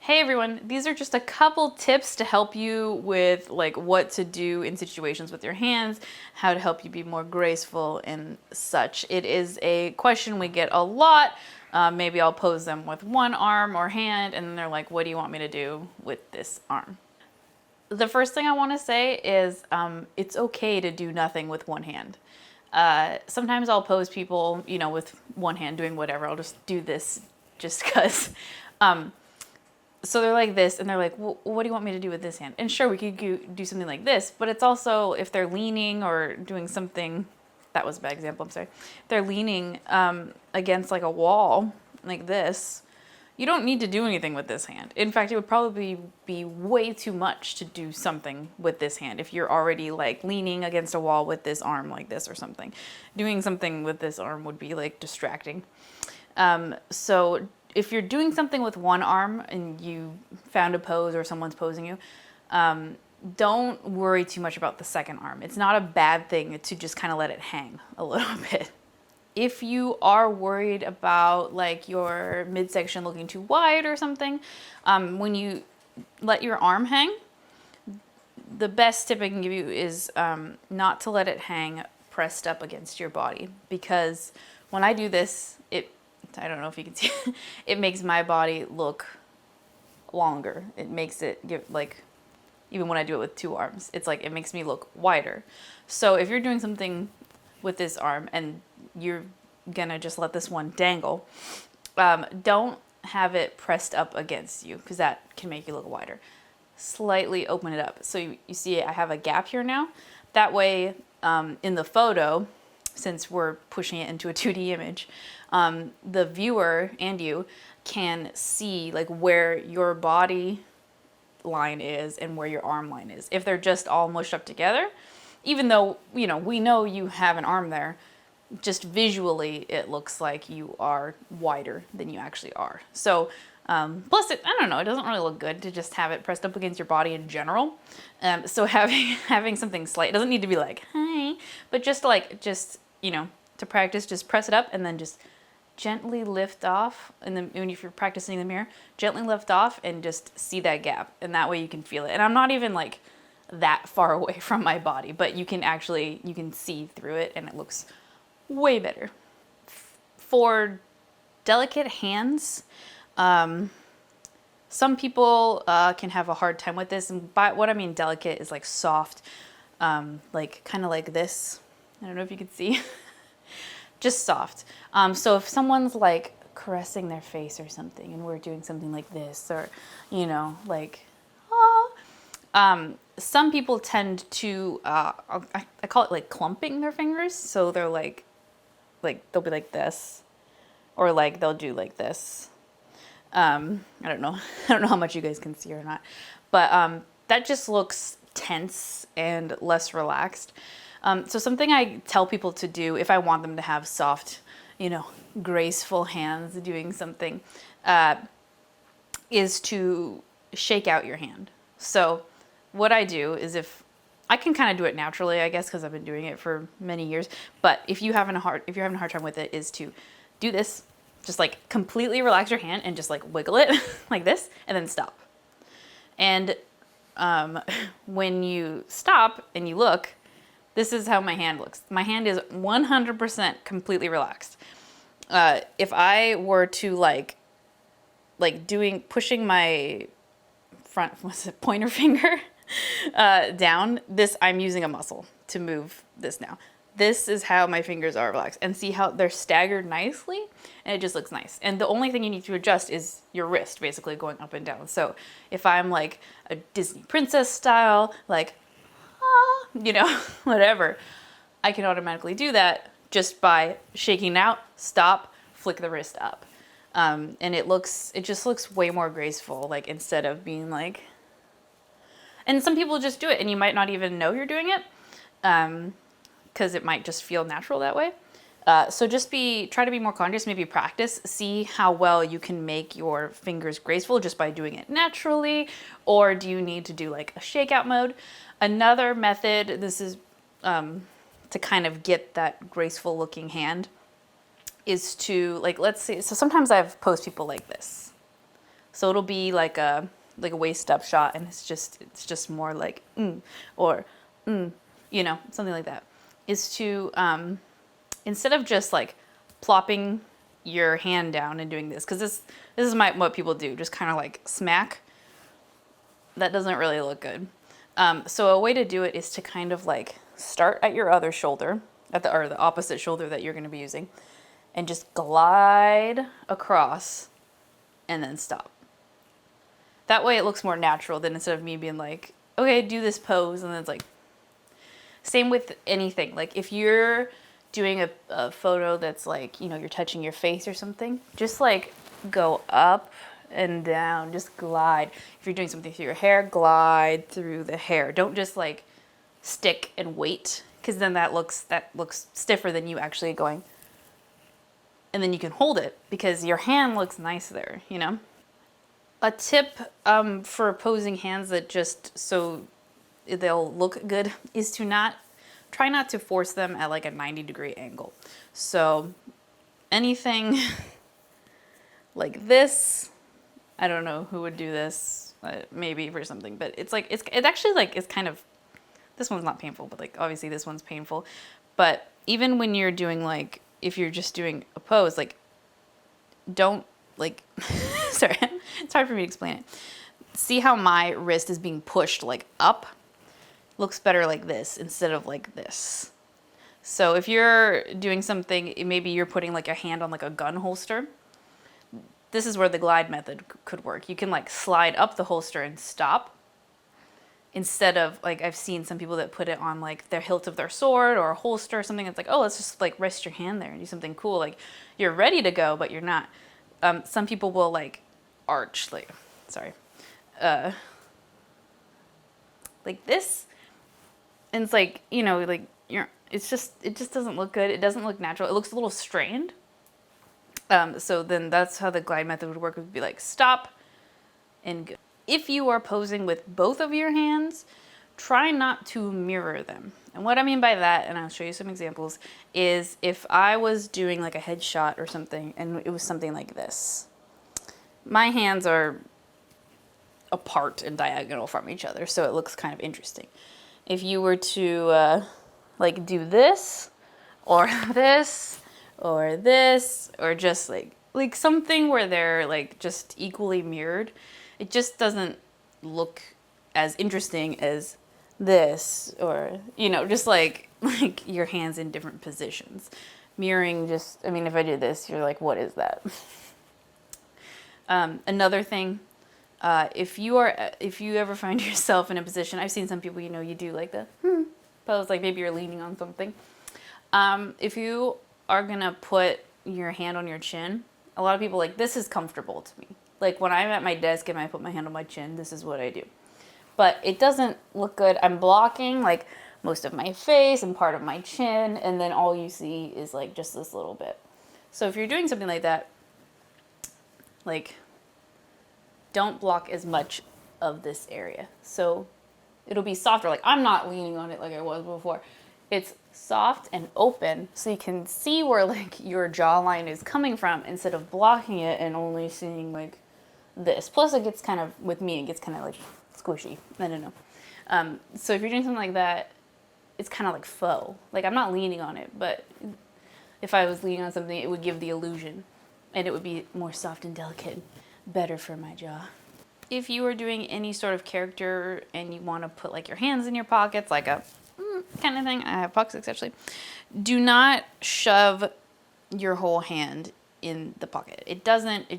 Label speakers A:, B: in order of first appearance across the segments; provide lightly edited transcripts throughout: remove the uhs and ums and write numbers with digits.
A: Hey everyone, these are just a couple tips to help you with like what to do in situations with your hands, how to help you be more graceful and such. It is a question we get a lot. Maybe I'll pose them with one arm or hand and then they're like, what do you want me to do with this arm? The first thing I want to say is it's okay to do nothing with one hand. Sometimes I'll pose people, with one hand doing whatever. I'll just do this just because. So they're like this and they're like, well, what do you want me to do with this hand? And sure, we could do something like this, but it's also if they're leaning or doing something, that was a bad example, I'm sorry. If they're leaning against like a wall like this, you don't need to do anything with this hand. In fact, it would probably be way too much to do something with this hand if you're already like leaning against a wall with this arm like this or something. Doing something with this arm would be like distracting. So if you're doing something with one arm and you found a pose or someone's posing you, don't worry too much about the second arm. It's not a bad thing to just kind of let it hang a little bit. If you are worried about like your midsection looking too wide or something, when you let your arm hang, the best tip I can give you is not to let it hang pressed up against your body, because when I do this, I don't know if you can see, it makes my body look longer. It makes it give like, even when I do it with two arms, it's like, it makes me look wider. So if you're doing something with this arm and you're gonna just let this one dangle, don't have it pressed up against you because that can make you look wider. Slightly open it up. So you see I have a gap here now. That way in the photo, since we're pushing it into a 2D image, the viewer and you can see like where your body line is and where your arm line is. If they're just all mushed up together, even though, we know you have an arm there, just visually it looks like you are wider than you actually are. So plus I don't know, it doesn't really look good to just have it pressed up against your body in general. So having something slight, it doesn't need to be like, hi, but just to practice, just press it up and then just gently lift off. And then if you're practicing in the mirror, gently lift off and just see that gap. And that way you can feel it. And I'm not even like that far away from my body, but you can see through it and it looks way better. For delicate hands, some people can have a hard time with this. And by what I mean delicate is like soft, like kind of like this. I don't know if you can see. Just soft. So if someone's like caressing their face or something and we're doing something like this, or, like, some people tend to, I call it like clumping their fingers. So they're like they'll be like this, or like they'll do like this. I don't know. I don't know how much you guys can see or not, but that just looks tense and less relaxed. So something I tell people to do if I want them to have soft, graceful hands doing something, is to shake out your hand. So what I do is, if I can kind of do it naturally, I guess, because I've been doing it for many years. But if you're having a hard time with it, is to do this, just like completely relax your hand and just like wiggle it like this, and then stop. And when you stop and you look, this is how my hand looks. My hand is 100% completely relaxed. If I were to pushing my front, pointer finger down, I'm using a muscle to move this now. This is how my fingers are relaxed, and see how they're staggered nicely, and it just looks nice. And the only thing you need to adjust is your wrist, basically going up and down. So if I'm like a Disney princess style, like, whatever, I can automatically do that just by shaking out, stop, flick the wrist up. And it just looks way more graceful, like, instead of being like, and some people just do it and you might not even know you're doing it, because it might just feel natural that way. So just try to be more conscious, maybe practice, see how well you can make your fingers graceful just by doing it naturally, or do you need to do like a shakeout mode? Another method, this is to kind of get that graceful looking hand, is to, like, let's see, so sometimes I've posed people like this. So it'll be like a waist up shot, and it's just more like or you know, something like that. Is to instead of just like plopping your hand down and doing this, because this is what people do, just kind of like smack. That doesn't really look good. So a way to do it is to kind of like start at your other shoulder, or the opposite shoulder that you're going to be using, and just glide across and then stop. That way it looks more natural than instead of me being like, okay, do this pose, and then it's like, same with anything. Like if you're doing a photo that's like, you know, you're touching your face or something, just like go up and down, just glide. If you're doing something through your hair, glide through the hair. Don't just like stick and wait, because then that looks stiffer than you actually going. And then you can hold it because your hand looks nice there, you know? A tip for posing hands that just so they'll look good is to try not to force them at like a 90-degree angle. So anything like this, I don't know who would do this, maybe for something, but it's like, it's actually like, it's kind of, this one's not painful, but like obviously this one's painful. But even when you're doing like, if you're just doing a pose, like don't like, sorry, it's hard for me to explain it. See how my wrist is being pushed like up? Looks better like this instead of like this. So if you're doing something, maybe you're putting like a hand on like a gun holster. This is where the glide method could work. You can like slide up the holster and stop. Instead of like, I've seen some people that put it on like their hilt of their sword or a holster or something. It's like, oh, let's just like rest your hand there and do something cool. Like you're ready to go, but you're not. Some people will like arch, like, sorry, like this. And it's like, you know, like it just doesn't look good. It doesn't look natural. It looks a little strained. So then that's how the glide method would work. It would be like stop and go. If you are posing with both of your hands, try not to mirror them. And what I mean by that, and I'll show you some examples, is if I was doing like a headshot or something and it was something like this. My hands are apart and diagonal from each other, so it looks kind of interesting. If you were to like do this or this or this, or just like something where they're like just equally mirrored, it just doesn't look as interesting as this, or, you know, just like your hands in different positions. Mirroring just, I mean, if I did this, you're like, what is that? Another thing, if you ever find yourself in a position, I've seen some people, you know, you do like the pose, like maybe you're leaning on something. If you are gonna put your hand on your chin, a lot of people like, this is comfortable to me. Like when I'm at my desk and I put my hand on my chin, this is what I do. But it doesn't look good. I'm blocking like most of my face and part of my chin, and then all you see is like just this little bit. So if you're doing something like that, like don't block as much of this area. So it'll be softer. Like I'm not leaning on it like I was before. It's soft and open, so you can see where like your jawline is coming from instead of blocking it and only seeing like this. Plus it gets kind of, with me, it gets kind of like squishy. I don't know. So if you're doing something like that, it's kind of like faux. Like I'm not leaning on it, but if I was leaning on something, it would give the illusion, and it would be more soft and delicate, better for my jaw. If you are doing any sort of character and you want to put like your hands in your pockets, like a kind of thing, I have pockets actually, do not shove your whole hand in the pocket. It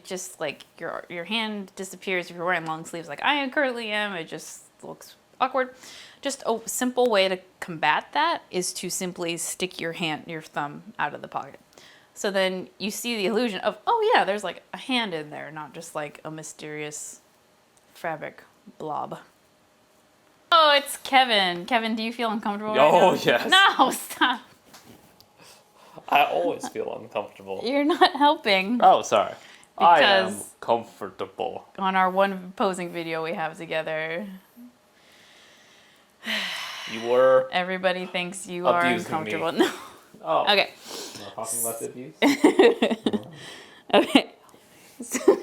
A: just like your hand disappears if you're wearing long sleeves like I currently am. It just looks awkward. Just a simple way to combat that is to simply stick your thumb out of the pocket. So then you see the illusion of, oh yeah, there's like a hand in there, not just like a mysterious fabric blob. Oh, it's Kevin. Kevin, do you feel uncomfortable right now?
B: Oh, yes.
A: No, stop.
B: I always feel uncomfortable.
A: You're not helping.
B: Oh, sorry. I am
A: Because
B: comfortable.
A: on our one posing video we have together,
B: You were
A: everybody thinks you are
B: abusing
A: uncomfortable.
B: me.
A: No.
B: Oh.
A: Okay.
B: We're talking about the abuse?
A: Okay. So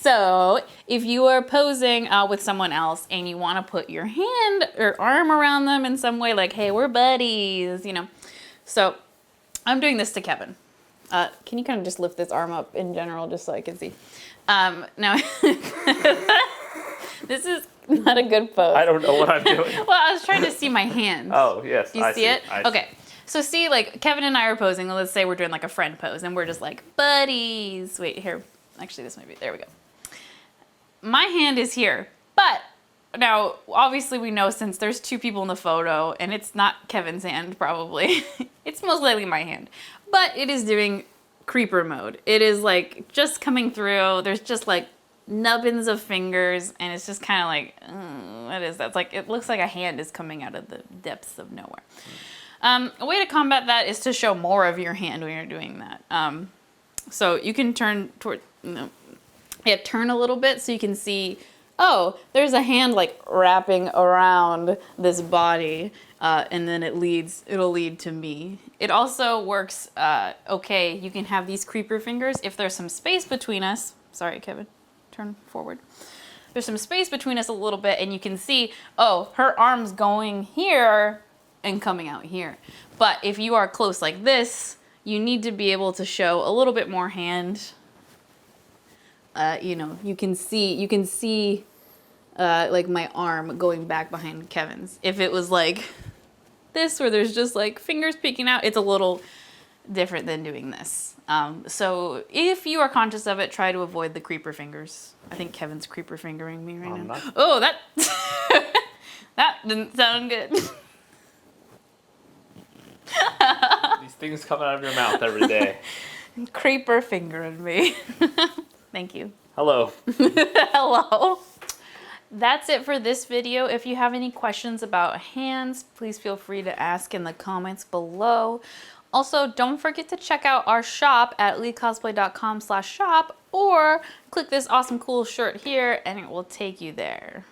A: So if you are posing with someone else and you want to put your hand or arm around them in some way, like, hey, we're buddies, you know. So I'm doing this to Kevin. Can you kind of just lift this arm up in general just so I can see? Now, this is not a good pose.
B: I don't know what I'm doing.
A: Well, I was trying to see my hands.
B: Oh, yes.
A: Do you see it? Okay. So see, like, Kevin and I are posing. Let's say we're doing like a friend pose and we're just like buddies. Wait, here. Actually, this might be, there we go. My hand is here, but now obviously we know since there's two people in the photo and it's not Kevin's hand probably, it's most likely my hand, but it is doing creeper mode. It is like just coming through. There's just like nubbins of fingers and it's just kind of like, what is that? It's like, it looks like a hand is coming out of the depths of nowhere. A way to combat that is to show more of your hand when you're doing that. So you can turn toward, turn a little bit so you can see, oh, there's a hand like wrapping around this body, and then it'll lead to me. It also works, okay, you can have these creeper fingers if there's some space between us. Sorry, Kevin, turn forward. There's some space between us a little bit and you can see, oh, her arm's going here and coming out here. But if you are close like this, you need to be able to show a little bit more hand. You know, you can see like my arm going back behind Kevin's. If it was like this, where there's just like fingers peeking out, it's a little different than doing this. So if you are conscious of it, try to avoid the creeper fingers. I think Kevin's creeper fingering me right now.
B: Not.
A: Oh, that, that didn't sound good.
B: These things come out of your mouth every day.
A: Creeper fingering me. Thank you.
B: Hello.
A: Hello. That's it for this video. If you have any questions about hands, please feel free to ask in the comments below. Also, don't forget to check out our shop at leecosplay.com/shop or click this awesome cool shirt here and it will take you there.